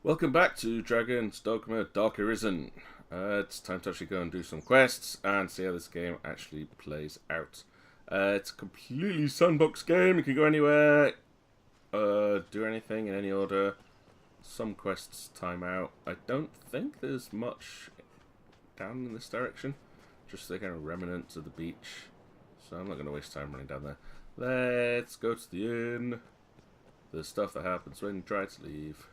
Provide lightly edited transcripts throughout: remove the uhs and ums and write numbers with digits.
Welcome back to Dragon's Dogma Dark Arisen. It's time to actually go and do some quests and see how this game actually plays out. It's a completely sandbox game. You can go anywhere, do anything in any order. Some quests time out. I don't think there's much down in this direction. Just the kind of remnants of the beach. So I'm not going to waste time running down there. Let's go to the inn. The stuff that happens when you try to leave.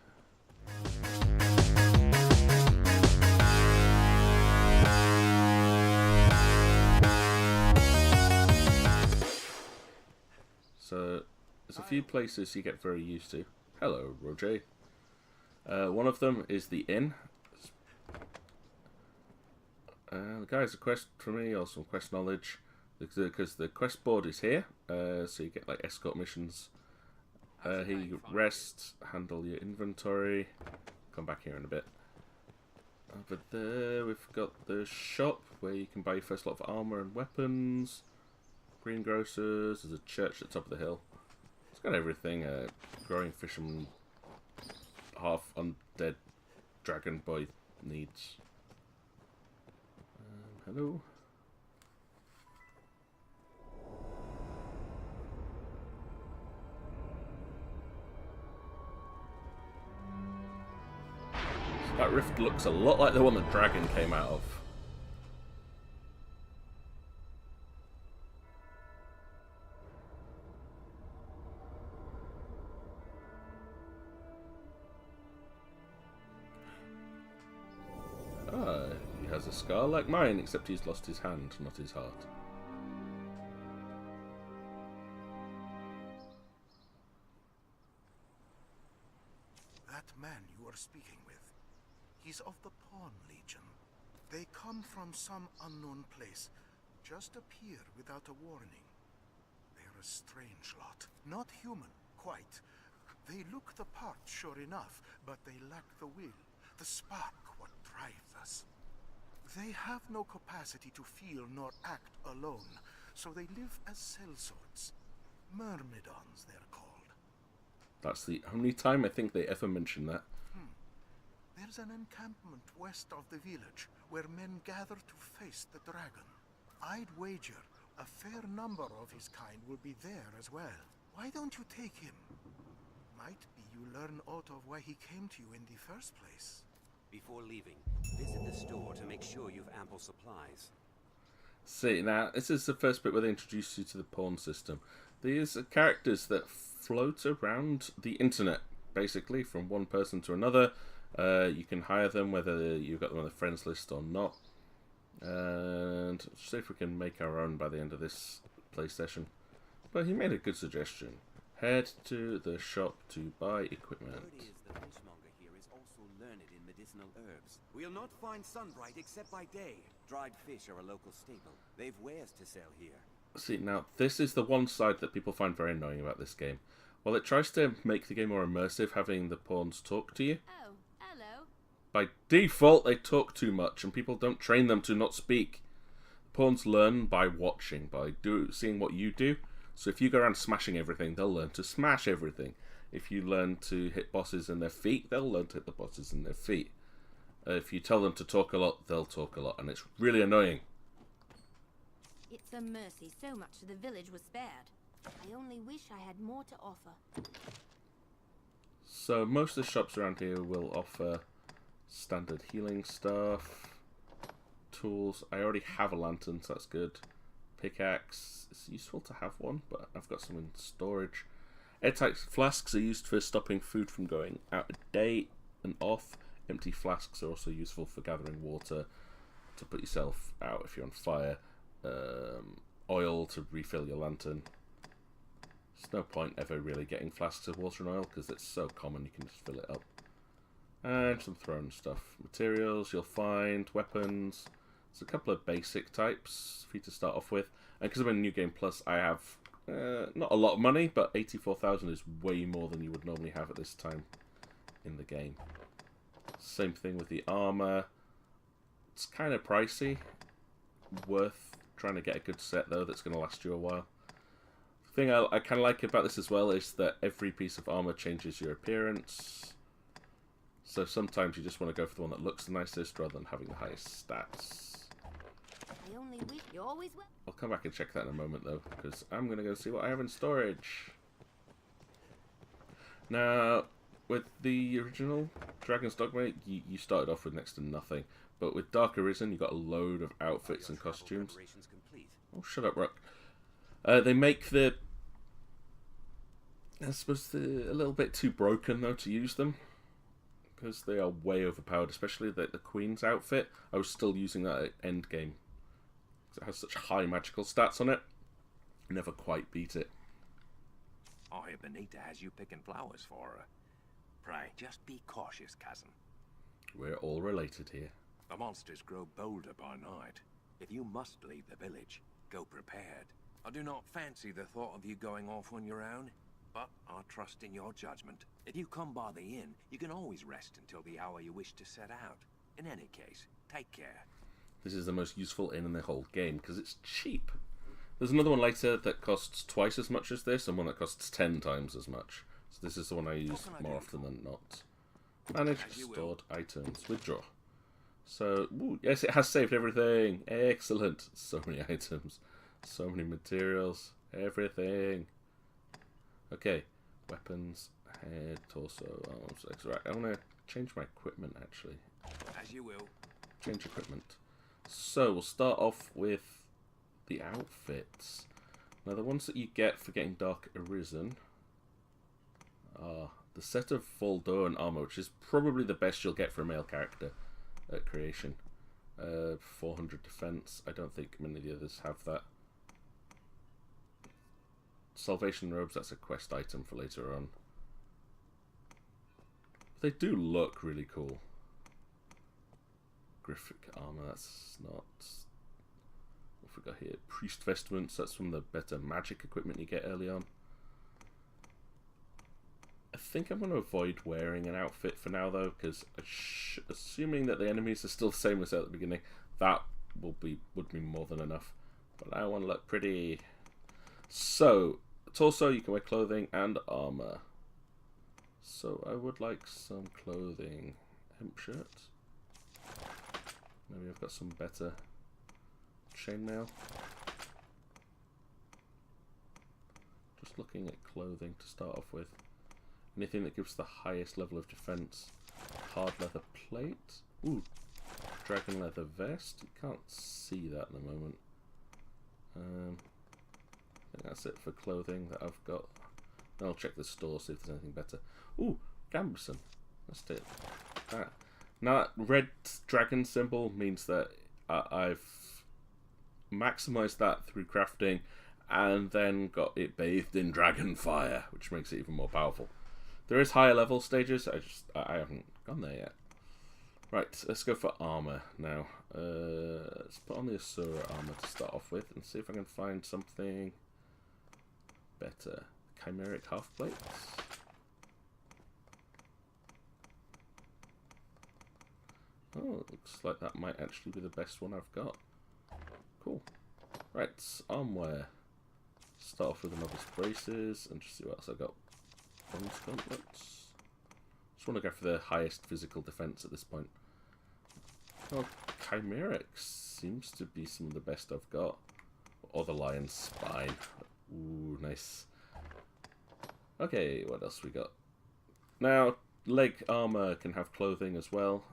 So, there's a few places you get very used to. Hello, Roger. One of them is the inn. The guy has a quest for me, or some quest knowledge, because the quest board is here, so you get like escort missions. Here you rest, handle your inventory. Come back here in a bit. Over there we've got the shop where you can buy your first lot of armor and weapons. Greengrocers, there's a church at the top of the hill. It's got everything. Growing fisherman, half undead dragon boy needs. Hello. That rift looks a lot like the one the dragon came out of. Ah, he has a scar like mine, except he's lost his hand, not his heart. That man you are speaking with, he's of the Pawn Legion. They come from some unknown place, just appear without a warning. They're a strange lot. Not human, quite. They look the part, sure enough, but they lack the will, the spark, what drives us. They have no capacity to feel nor act alone, so they live as sellswords. Myrmidons, they're called. That's the only time I think they ever mention that. There's an encampment west of the village where men gather to face the dragon. I'd wager a fair number of his kind will be there as well. Why don't you take him? Might be you learn aught of why he came to you in the first place. Before leaving, visit the store to make sure you've ample supplies. See, now, this is the first bit where they introduce you to the pawn system. These are characters that float around the internet, basically, from one person to another. You can hire them whether you've got them on the friends list or not. And see if we can make our own by the end of this play session. But he made a good suggestion. Head to the shop to buy equipment. Word is the fishmonger here is also learned in medicinal herbs. We'll not find sunbright except by day. Dried fish are a local staple. They've wares to sell here. See, now, this is the one side that people find very annoying about this game. While it tries to make the game more immersive, having the pawns talk to you, Oh, hello. by default they talk too much, and people don't train them to not speak. Pawns learn by watching, by seeing what you do. So if you go around smashing everything, they'll learn to smash everything. If you learn to hit bosses in their feet, they'll learn to hit the bosses in their feet. If you tell them to talk a lot, they'll talk a lot, and it's really annoying. It's a mercy so much of the village was spared. I only wish I had more to offer. So most of the shops around here will offer standard healing stuff, tools. I already have a lantern, so that's good. Pickaxe, it's useful to have one, but I've got some in storage. Airtight flasks are used for stopping food from going out of date and off. Empty flasks are also useful for gathering water to put yourself out if you're on fire. Oil to refill your lantern. There's no point ever really getting flasks of water and oil because it's so common you can just fill it up. And some thrown stuff. Materials you'll find, weapons. There's a couple of basic types for you to start off with. And because I'm in New Game Plus, I have not a lot of money, but 84,000 is way more than you would normally have at this time in the game. Same thing with the armor. It's kind of pricey. Worth trying to get a good set though that's going to last you a while. The thing I kind of like about this as well is that every piece of armor changes your appearance. So sometimes you just want to go for the one that looks the nicest rather than having the highest stats. I only wish you always well. I'll come back and check that in a moment though, because I'm going to go see what I have in storage. Now, with the original Dragon's Dogma, you started off with next to nothing. But with Dark Arisen, you got a load of outfits and costumes. Oh, shut up, Rock. They make the... I suppose they're a little bit too broken, though, to use them. Because they are way overpowered, especially the Queen's outfit. I was still using that at endgame. It has such high magical stats on it. Never quite beat it. I hear Benita has you picking flowers for her. Pray, just be cautious, cousin. We're all related here. The monsters grow bolder by night. If you must leave the village, go prepared. I do not fancy the thought of you going off on your own, but I trust in your judgment. If you come by the inn, you can always rest until the hour you wish to set out. In any case, take care. This is the most useful inn in the whole game, because it's cheap. There's another one later that costs twice as much as this, and one that costs 10 times as much. So this is the one I use more often than not. Manage stored items. Withdraw. So, ooh, yes, it has saved everything. Excellent. So many items. So many materials. Everything. Okay. Weapons, head, torso, arms, legs. Right, I want to change my equipment, actually. As you will. Change equipment. So, we'll start off with the outfits. Now, the ones that you get for getting Dark Arisen are the set of Voldo and armor, which is probably the best you'll get for a male character at creation. 400 defense. I don't think many of the others have that. Salvation robes, that's a quest item for later on. They do look really cool. Graphic armor, that's not... What have we got here? Priest vestments, that's from the better magic equipment you get early on. I think I'm going to avoid wearing an outfit for now though, because assuming that the enemies are still the same as at the beginning, that would be more than enough. But I want to look pretty. So, torso, you can wear clothing and armor. So I would like some clothing. Hemp shirt. Maybe I've got some better chainmail. Just looking at clothing to start off with. Anything that gives the highest level of defense. Hard leather plate. Ooh, dragon leather vest. You can't see that at the moment. I think that's it for clothing that I've got. Then I'll check the store, see if there's anything better. Ooh, Gamberson. Let's do it. That. Now, that red dragon symbol means that I've maximized that through crafting and then got it bathed in dragon fire, which makes it even more powerful. There is higher level stages, I haven't gone there yet. Right, let's go for armor now. Let's put on the Asura armor to start off with and see if I can find something better. Chimeric half plates. Oh, it looks like that might actually be the best one I've got. Cool. Right, armwear. Start off with the novice braces and just see what else I got. Bronze gauntlets. Just want to go for the highest physical defense at this point. Well, Chimeric seems to be some of the best I've got. Or the lion's spine. Ooh, nice. Okay, what else we got? Now, leg armor can have clothing as well.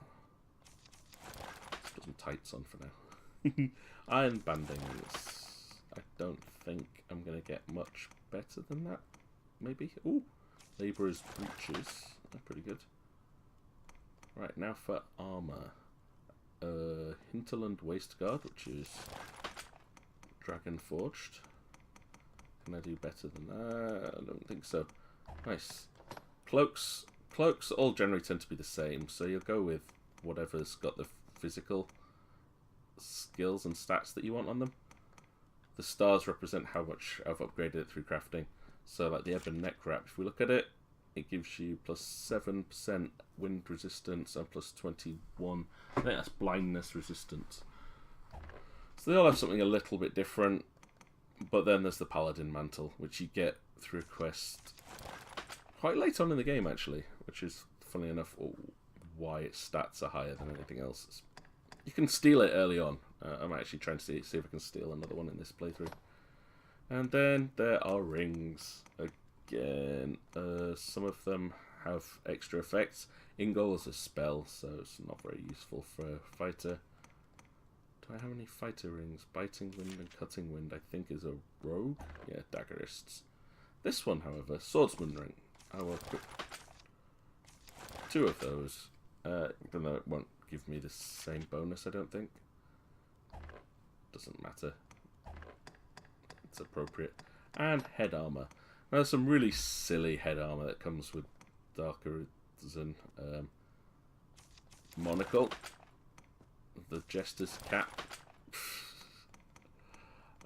Let's put some tights on for now. Iron bandings. I don't think I'm going to get much better than that. Maybe? Ooh, labourer's breeches. They're pretty good. Right, now for armour. Hinterland waistguard, which is dragon forged. Can I do better than that? I don't think so. Nice. Cloaks. Cloaks all generally tend to be the same, so you'll go with whatever's got the physical skills and stats that you want on them. The stars represent how much I've upgraded it through crafting. So like the Ebon neck wrap, if we look at it, it gives you plus 7% wind resistance and plus 21. I think that's blindness resistance. So they all have something a little bit different. But then there's the Paladin Mantle, which you get through a quest quite late on in the game, actually. Which is, funny enough, why its stats are higher than anything else. You can steal it early on. I'm actually trying to see if I can steal another one in this playthrough. And then there are rings. Again, some of them have extra effects. Ingol is a spell, so it's not very useful for a fighter. Do I have any fighter rings? Biting Wind and Cutting Wind, I think, is a rogue. Yeah, daggerists. This one, however, Swordsman ring. I will equip 2 of those, even though it won't give me the same bonus, I don't think. Doesn't matter. It's appropriate. And head armor. Now, there's some really silly head armor that comes with Dark Arisen. Monocle. The Jester's Cap.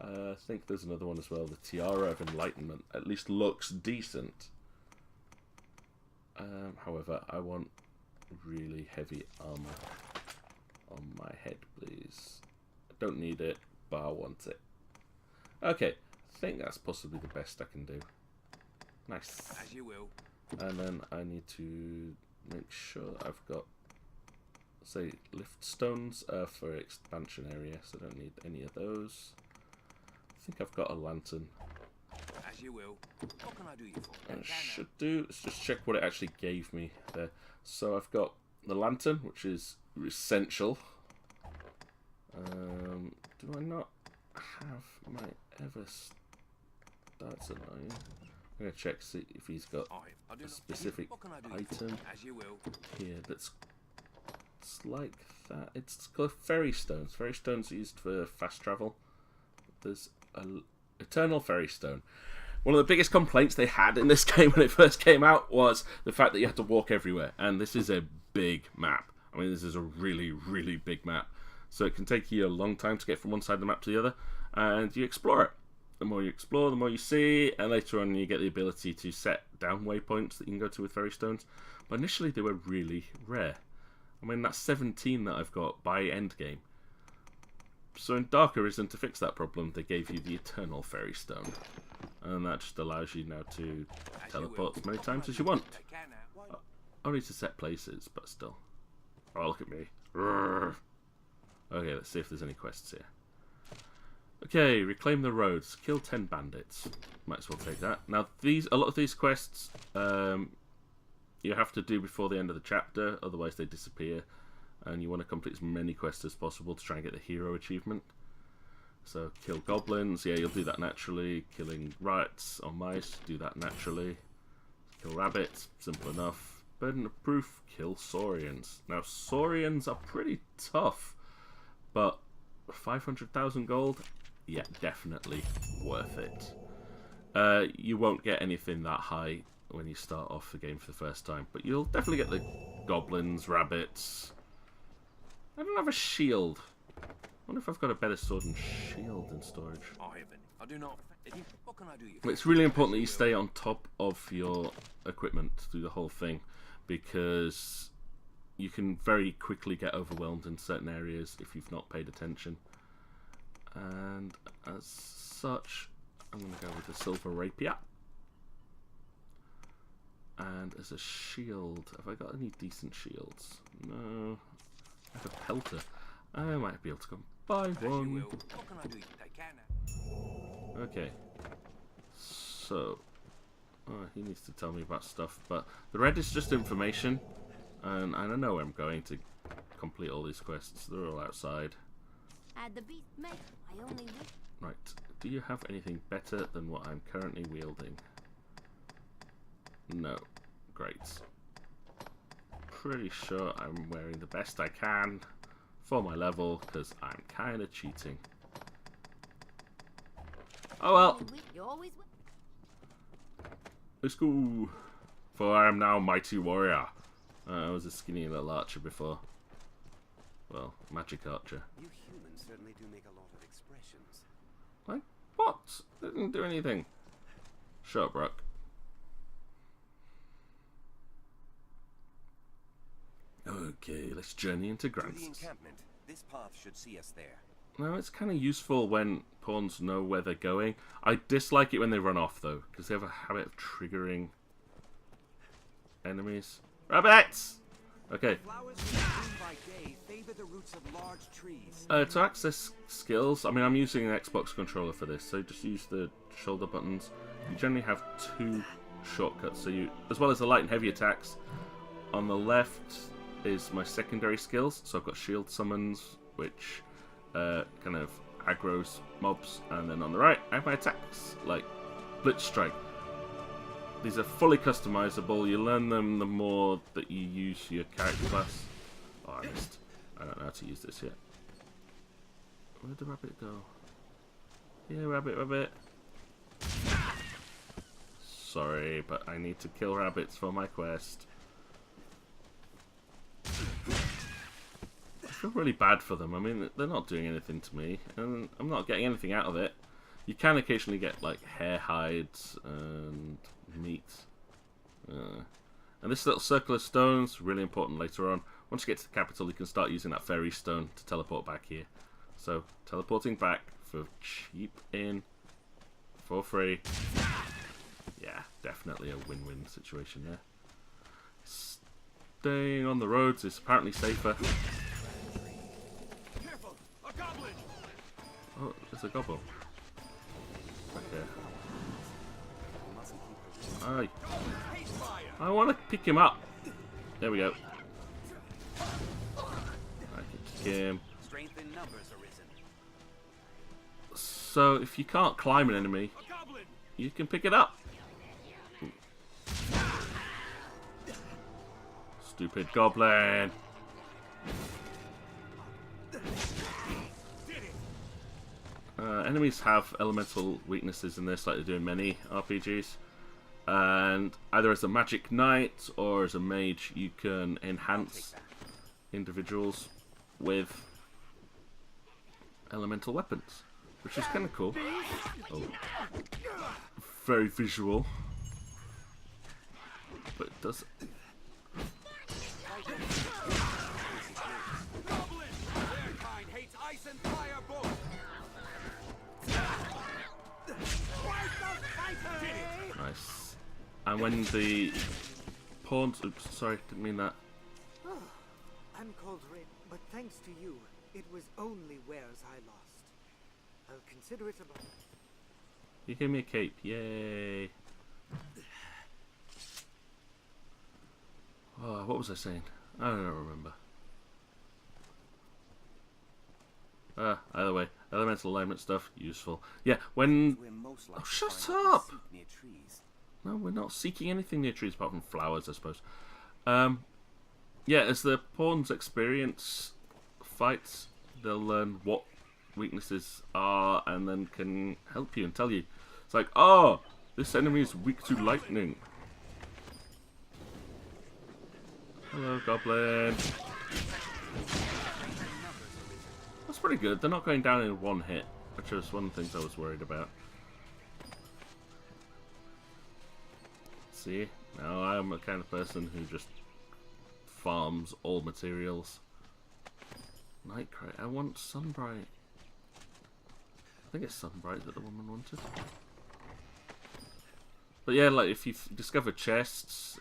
I think there's another one as well. The Tiara of Enlightenment. At least looks decent. However, I want really heavy armor on my head, please. I don't need it, but I want it. Okay, I think that's possibly the best I can do. Nice. As you will. And then I need to make sure I've got, say, lift stones for expansion area, so I don't need any of those. I think I've got a lantern. As you will. What can I do you for? I should do. Let's just check what it actually gave me there. So I've got the lantern, which is essential. Do I not have my ever? That's annoying. I'm gonna check see if he's got a specific item here that's like that. It's called fairy stones. Fairy stones are used for fast travel. There's a eternal fairy stone. One of the biggest complaints they had in this game when it first came out was the fact that you had to walk everywhere. And this is a big map. I mean, this is a really, really big map. So it can take you a long time to get from one side of the map to the other. And you explore it. The more you explore, the more you see. And later on, you get the ability to set down waypoints that you can go to with fairy stones. But initially, they were really rare. I mean, that's 17 that I've got by endgame. So in Dark Arisen, to fix that problem, they gave you the Eternal Fairy Stone. And that just allows you now to teleport as many times as you want. Only to set places, but still. Oh, look at me. Okay, let's see if there's any quests here. Okay, reclaim the roads. Kill 10 bandits. Might as well take that. Now, a lot of these quests you have to do before the end of the chapter, otherwise they disappear. And you want to complete as many quests as possible to try and get the hero achievement. So, kill goblins. Yeah, you'll do that naturally. Killing rats or mice, do that naturally. Kill rabbits, simple enough. Burden of proof, kill saurians. Now, saurians are pretty tough, but 500,000 gold? Yeah, definitely worth it. You won't get anything that high when you start off the game for the first time, but you'll definitely get the goblins, rabbits. I don't have a shield. I wonder if I've got a better sword and shield in storage. I do not. What can I do? It's really important that you stay on top of your equipment through the whole thing, because you can very quickly get overwhelmed in certain areas if you've not paid attention. And as such, I'm going to go with the silver rapier. And as a shield, have I got any decent shields? No. I have a pelter. I might be able to come buy one. Okay. So, he needs to tell me about stuff, but the red is just information, and I don't know where I'm going to complete all these quests. They're all outside. Right. Do you have anything better than what I'm currently wielding? No. Great. Pretty sure I'm wearing the best I can for my level, because I'm kind of cheating. Oh well. Let's go. For I am now mighty warrior. I was a skinny little archer before. Well, magic archer. You humans certainly do make a lot of expressions. Like what? Didn't do anything. Shut up, Brock. Okay, let's journey into Grants. To the encampment. This path should see us there. Now, it's kind of useful when pawns know where they're going. I dislike it when they run off, though, because they have a habit of triggering enemies. Rabbits! Okay. Flowers bloom by day favor the roots of large trees. To access skills, I mean, I'm using an Xbox controller for this, so just use the shoulder buttons. You generally have 2 shortcuts, so you, as well as the light and heavy attacks. On the left is my secondary skills, so I've got shield summons, which kind of aggroes mobs, and then on the right I have my attacks, like Blitz Strike. These are fully customizable. You learn them the more that you use your character class. Oh, I missed. I don't know how to use this yet. Where'd the rabbit go? Yeah, rabbit, rabbit. Sorry, but I need to kill rabbits for my quest. I feel really bad for them. I mean, they're not doing anything to me, and I'm not getting anything out of it. You can occasionally get, like, hair hides and meat. And this little circle of stones, really important later on. Once you get to the capital, you can start using that fairy stone to teleport back here. So, teleporting back for cheap in, for free. Yeah, definitely a win-win situation there. Staying on the roads is apparently safer. Careful, a goblin! Oh, there's a goblin. Okay. I want to pick him up. There we go. I can kick him. Strength in numbers, Arisen. So if you can't climb an enemy, you can pick it up. Stupid goblin. Enemies have elemental weaknesses in this, like they do in many RPGs. And either as a magic knight or as a mage, you can enhance individuals with elemental weapons, which is kind of cool. Oh. Very visual, but it does. Nice. And when the pawns... Oops, sorry, didn't mean that. Oh, I'm called Red, but thanks to you, it was only wares I lost. I'll consider it a... You gave me a cape, yay. Oh, what was I saying? I don't remember. Either way, elemental alignment stuff, useful. Yeah, when... Oh, shut up! No, we're not seeking anything near trees apart from flowers, I suppose. Yeah, as the pawns experience fights, they'll learn what weaknesses are and then can help you and tell you. It's like, oh, this enemy is weak to lightning. Hello, goblin. That's pretty good. They're not going down in one hit, which was one of the things I was worried about. See, now I'm the kind of person who just farms all materials. Nightcray. I want Sunbright. I think it's Sunbright that the woman wanted. But yeah, like if you've discovered chests,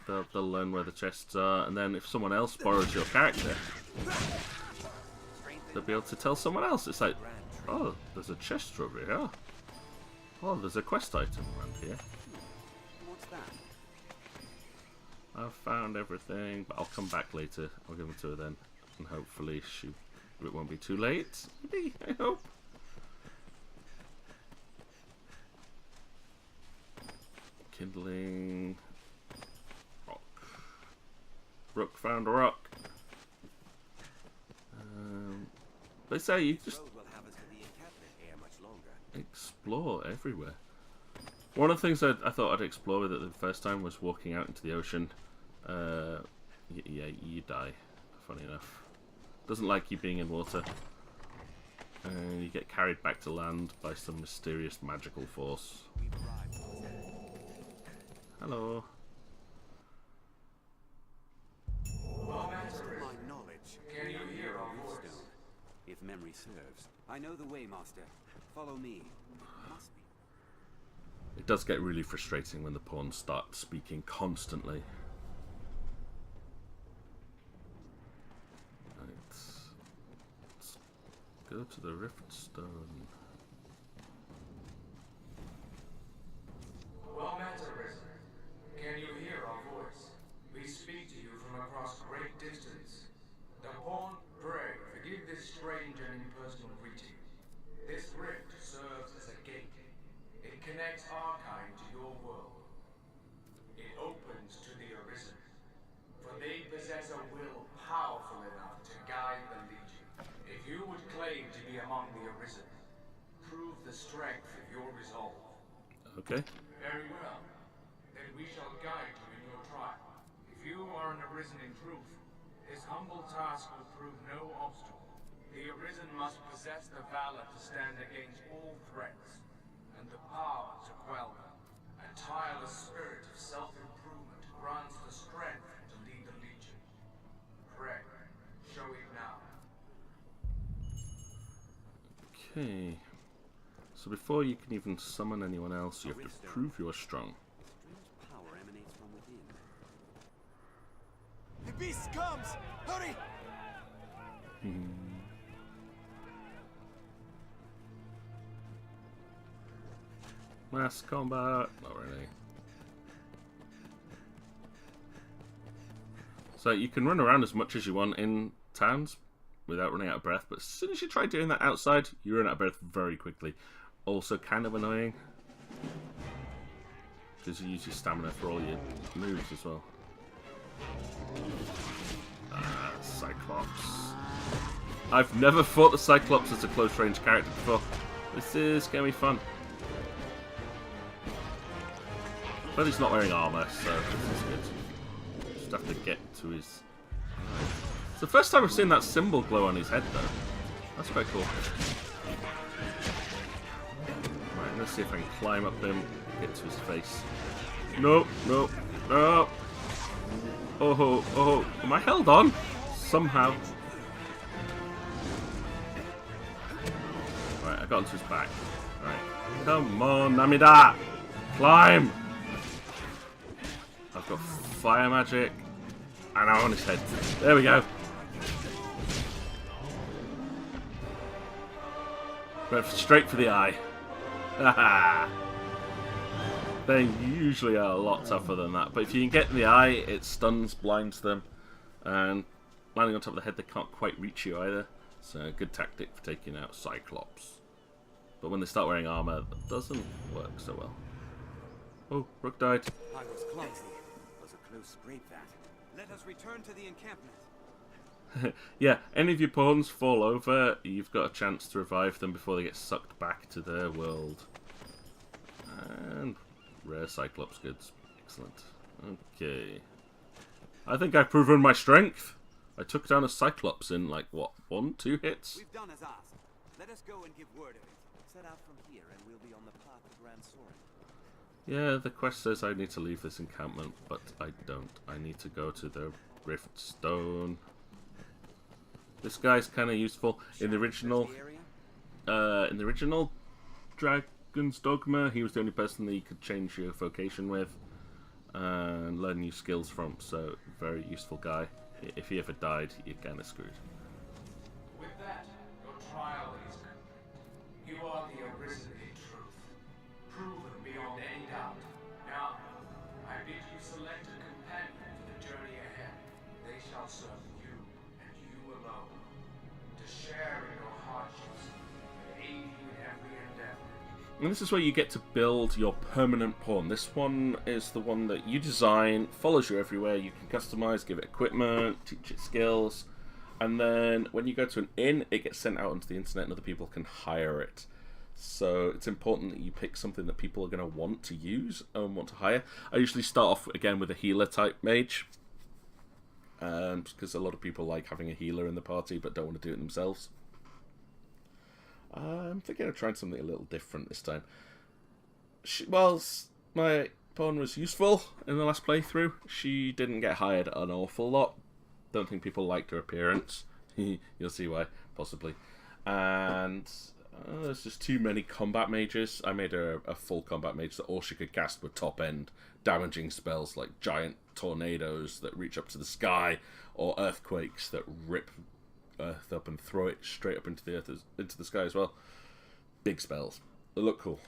they'll learn where the chests are, and then if someone else borrows your character, they'll be able to tell someone else. It's like, oh, there's a chest over here. Oh, there's a quest item around here. What's that? I've found everything, but I'll come back later. I'll give them to her then, and hopefully it won't be too late. Maybe, I hope. Kindling. Rock. Rook found a rock. They say you just explore everywhere. One of the things I thought I'd explore with it the first time was walking out into the ocean. Yeah, you die, funny enough. Doesn't like you being in water. And you get carried back to land by some mysterious magical force. Hello. My knowledge. Can you hear our voice? If memory serves. I know the way, Master. Follow me. Must be. It does get really frustrating when the pawns start speaking constantly. Go to the Rift Stone. Well met, Arisen. Can you hear our voice? We speak to you from across great distance. The pawn, pray, forgive this strange and impersonal greeting. This rift serves as a gate. It connects our kind to your world. It opens to the Arisen, for they possess a will powerful enough to guide the Legion. If you would claim to be among the Arisen, prove the strength of your resolve. Okay. Very well. Then we shall guide you in your trial. If you are an Arisen in truth, this humble task will prove no obstacle. The Arisen must possess the valor to stand against all threats, and the power to quell them. A tireless spirit of self-improvement grants the strength to lead the Legion. Pray, show it now. Okay. So before you can even summon anyone else, you have to prove you are strong. Strange power emanates from within. The beast comes! Hurry! Mass combat. Not really. So you can run around as much as you want in towns without running out of breath, but as soon as you try doing that outside, you run out of breath very quickly. Also kind of annoying, because you use your stamina for all your moves as well. Cyclops. I've never fought the Cyclops as a close range character before. This is going to be fun. But he's not wearing armor, so this is good. Just have to get to his... It's the first time I've seen that symbol glow on his head, though. That's quite cool. Right, let's see if I can climb up him, get to his face. No, no, no. Oh, oh, am I held on? Somehow. Right, I got onto his back. Right, come on, Namida! Climb! I've got fire magic, and I'm on his head. There we go. Went straight for the eye. Haha. They usually are a lot tougher than that, but if you can get in the eye, it stuns, blinds them, and landing on top of the head, they can't quite reach you either. So, good tactic for taking out Cyclops. But when they start wearing armor, that doesn't work so well. Oh, Rook died. I was clumsy. It was a close scrape, that. Let us return to the encampment. Yeah, any of your pawns fall over, you've got a chance to revive them before they get sucked back to their world. And rare Cyclops goods. Excellent. Okay. I think I've proven my strength. I took down a Cyclops in, like, what, 1-2 hits? We've done as asked. Let us go and give word of it. Set out from here and we'll be on the path to Grand Soren. Yeah, the quest says I need to leave this encampment, but I don't. I need to go to the Rift Stone. This guy's kind of useful. In the original Dragon's Dogma, he was the only person that you could change your vocation with and learn new skills from, so very useful guy. If he ever died, you're kind of screwed. With that, your trial is complete. You are the Arisen in truth, proven beyond any doubt. Now, I bid you select a companion for the journey ahead. They shall serve you, and you alone, to share in your hardships, and aid you in every endeavor. And this is where you get to build your permanent pawn. This one is the one that you design, follows you everywhere. You can customize, give it equipment, teach it skills. And then when you go to an inn, it gets sent out onto the internet and other people can hire it. So it's important that you pick something that people are going to want to use and want to hire. I usually start off again with a healer type mage. Because a lot of people like having a healer in the party but don't want to do it themselves. I'm thinking of trying something a little different this time. Whilst my pawn was useful in the last playthrough, she didn't get hired an awful lot. Don't think people liked her appearance. You'll see why, possibly. And there's just too many combat mages. I made her a full combat mage that all she could cast were top-end damaging spells like giant tornadoes that reach up to the sky, or earthquakes that rip earth up and throw it straight up into the earth, into the sky as well. Big spells. They look cool.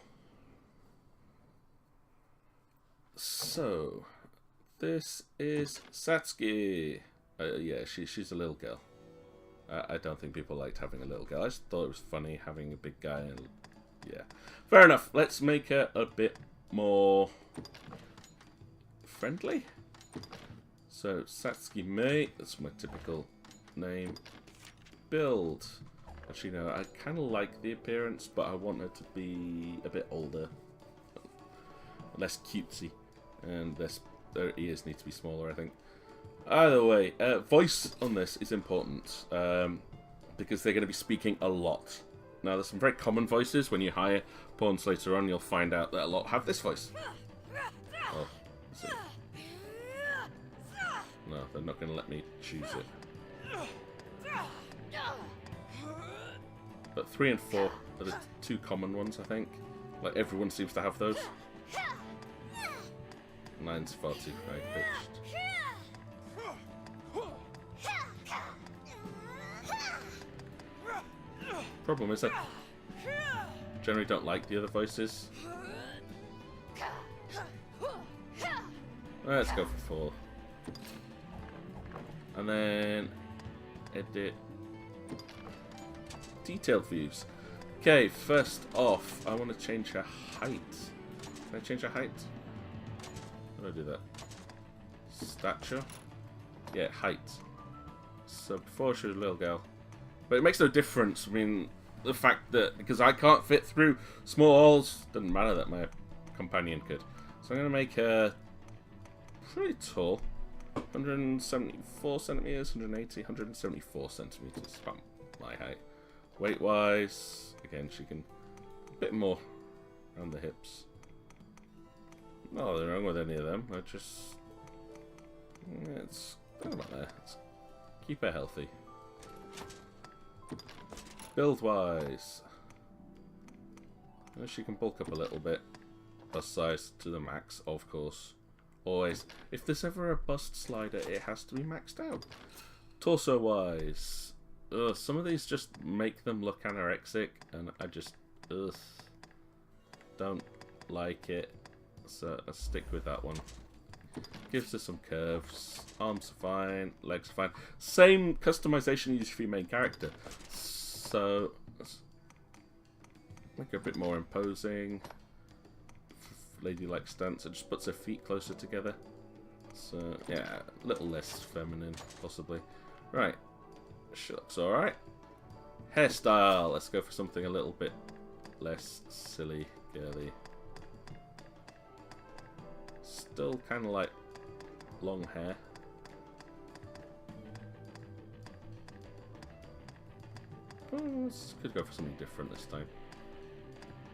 So, this is Satsuki. Yeah, she's a little girl. I don't think people liked having a little girl. I just thought it was funny having a big guy. And yeah, fair enough. Let's make her a bit more friendly. So, Satsuki Mei, that's my typical name. Build. Actually, no, I kind of like the appearance, but I want her to be a bit older. Less cutesy. And their ears need to be smaller, I think. Either way, voice on this is important. Because they're going to be speaking a lot. Now, there's some very common voices. When you hire pawns later on, you'll find out that a lot have this voice. Oh, is it? No, they're not going to let me choose it. But 3 and 4 are the two common ones, I think. Like, everyone seems to have those. 9's far too high pitched. Problem is, I generally don't like the other voices. Let's go for 4. And then edit detailed views. Okay, first off, I want to change her height. Can I change her height? How do I do that? Stature? Yeah, height. So before she was a little girl. But it makes no difference. I mean, the fact that, because I can't fit through small holes, doesn't matter that my companion could. So I'm going to make her pretty tall. 174 centimeters, 180, 174 centimeters. About my height. Weight-wise, again, she can a bit more around the hips. Nothing wrong with any of them. I just, it's about there. Let's keep her healthy. Build-wise, she can bulk up a little bit. Bust size to the max, of course. Always. If there's ever a bust slider, it has to be maxed out. Torso-wise, some of these just make them look anorexic, and I just don't like it. So I'll stick with that one. Gives us some curves. Arms are fine. Legs are fine. Same customization used for your main character. So let's make her a bit more imposing. Ladylike stance. It just puts her feet closer together. So yeah, a little less feminine, possibly. Right. She looks alright. Hairstyle. Let's go for something a little bit less silly, girly. Still kind of like long hair. Could go for something different this time.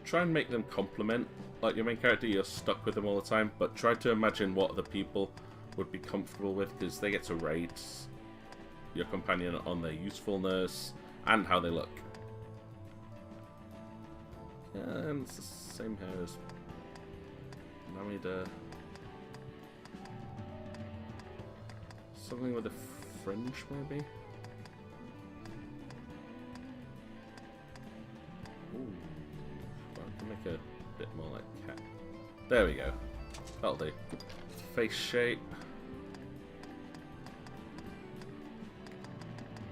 Try and make them complement like your main character. You're stuck with them all the time, but try to imagine what other people would be comfortable with, because they get to rate your companion on their usefulness and how they look. And it's the same hair as Namida. Something with a fringe, maybe? Ooh. Well, I can make a bit more like cat. There we go. That'll do. Face shape.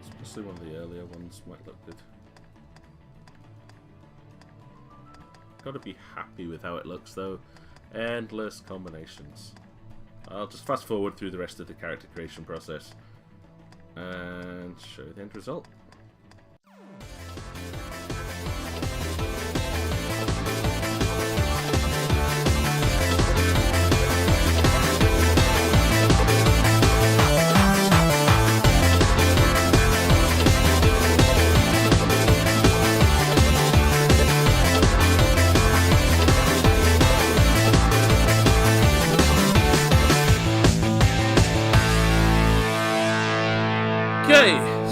Especially one of the earlier ones might look good. Gotta be happy with how it looks though. Endless combinations. I'll just fast forward through the rest of the character creation process and show you the end result.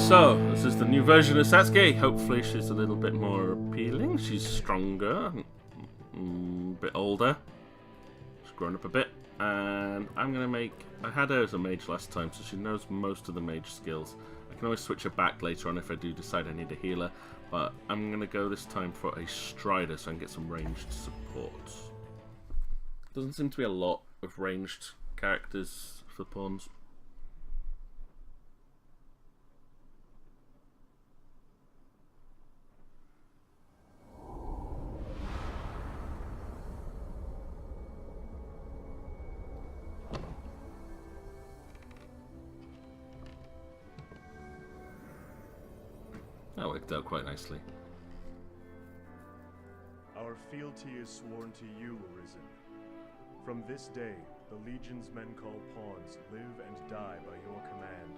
So, this is the new version of Satsuki. Hopefully she's a little bit more appealing. She's stronger, a bit older. She's grown up a bit. And I'm going to make... I had her as a mage last time, so she knows most of the mage skills. I can always switch her back later on if I do decide I need a healer. But I'm going to go this time for a Strider so I can get some ranged support. Doesn't seem to be a lot of ranged characters for pawns. That worked out quite nicely. Our fealty is sworn to you, Arisen. From this day, the Legion's men called pawns live and die by your command.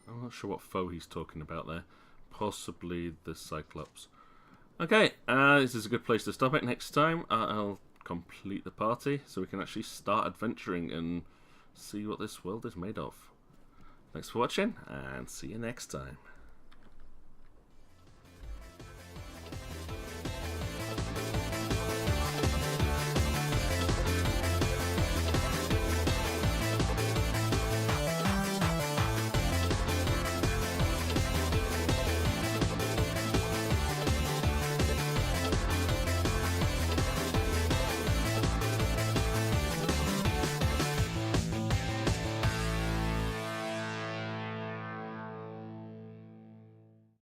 I'm not sure what foe he's talking about there. Possibly the Cyclops. Okay, this is a good place to stop it. Next time I'll complete the party so we can actually start adventuring and see what this world is made of. Thanks for watching and see you next time.